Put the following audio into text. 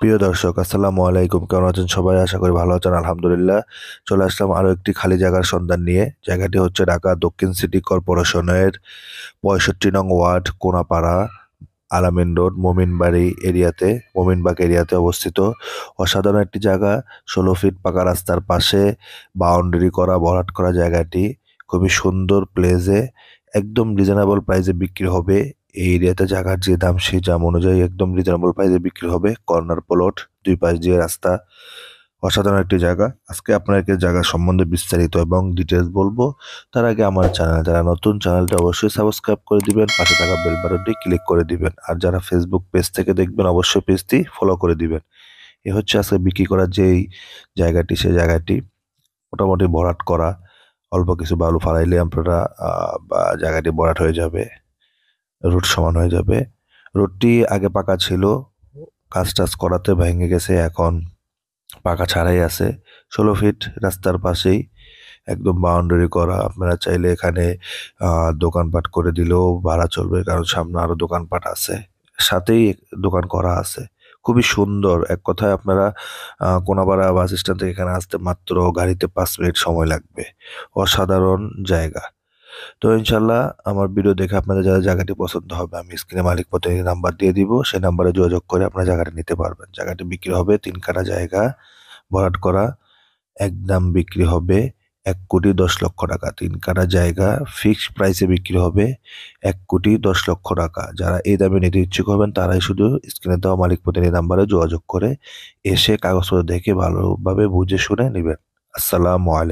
প্রিয় দর্শক, আসসালামু আলাইকুম। কেমন আছেন সবাই? আশা করি ভালো আছেন। আলহামদুলিল্লাহ। চলে আসলাম আরো একটি খালি জায়গার সন্ধান নিয়ে। জায়গাটি হচ্ছে ঢাকা দক্ষিণ সিটি কর্পোরেশনের ৬৫ নং ওয়ার্ড কোনাপাড়া, আলামিন রোড, মোমিনবাগ এরিয়াতে অবস্থিত। অসাধারণ একটি জায়গা। ১৬ ফিট পাকা রাস্তার পাশে বাউন্ডারি করা, ভরাট করা জায়গাটি খুবই সুন্দর প্লেসে একদম রিজনেবল প্রাইসে বিক্রি হবে। এই এরিয়াতে জায়গার যে দাম সেই দাম অনুযায়ী একদম রিজনেবল প্রাইসে বিক্রি হবে। কর্নার প্লট, দুই পাশ দিয়ে রাস্তা, অসাধারণ একটি জায়গা। আজকে আপনাকে জায়গা সম্বন্ধে বিস্তারিত এবং ডিটেলস বলবো। তার আগে আমার চ্যানেল, যারা নতুন, চ্যানেলটা অবশ্যই সাবস্ক্রাইব করে দিবেন, পাশে থাকা বেল বাটনটি ক্লিক করে দিবেন। আর যারা ফেসবুক পেজ থেকে দেখবেন অবশ্যই পেজটি ফলো করে দিবেন। এ হচ্ছে আজকে বিক্রি করার যেই জায়গাটি, সেই জায়গাটি মোটামুটি ভরাট করা। অল্প কিছু বালু ফালাইলে আপনারা বা জায়গাটি ভরাট হয়ে যাবে, রোড সমান হয়ে যাবে। রোডটি আগে পাকা ছিল, কাজ টাজ করাতে ভেঙে গেছে, এখন পাকা ছাড়াই আছে। ১৬ ফিট রাস্তার পাশেই একদম বাউন্ডারি করা। আপনারা চাইলে এখানে দোকানপাট করে দিলেও ভাড়া চলবে, কারণ সামনে আরো দোকানপাট আছে, সাথেই দোকান করা আছে। খুবই সুন্দর। এক কথায় আপনারা কোনাপাড়া বাস স্ট্যান্ড থেকে এখানে আসতে মাত্র গাড়িতে ৫ মিনিট সময় লাগবে। অসাধারণ জায়গা। তো ইনশাল্লাহ আমার ভিডিও দেখে আপনাদের যারা জায়গাটি পছন্দ হবে, আমি স্ক্রিনে মালিক প্রতিনিধি নাম্বার দিয়ে দিব, সেই নাম্বারে যোগাযোগ করে আপনারা জায়গাটা নিতে পারবেন। জায়গাটি বিক্রি হবে ৩ কাঠা জায়গা, ভরাট করা। একদম বিক্রি হবে ১,১০,০০,০০০ টাকা। ৩ কাঠা জায়গা ফিক্সড প্রাইসে বিক্রি হবে ১,১০,০০,০০০ টাকা। যারা এই দামে নিতে ইচ্ছুক হবেন তারাই শুধু স্ক্রিনে দেওয়া মালিক প্রতিনিধি নাম্বারে যোগাযোগ করে এসে কাগজপত্র দেখে ভালোভাবে বুঝে শুনে নেবেন। আসসালামু আলাইকুম।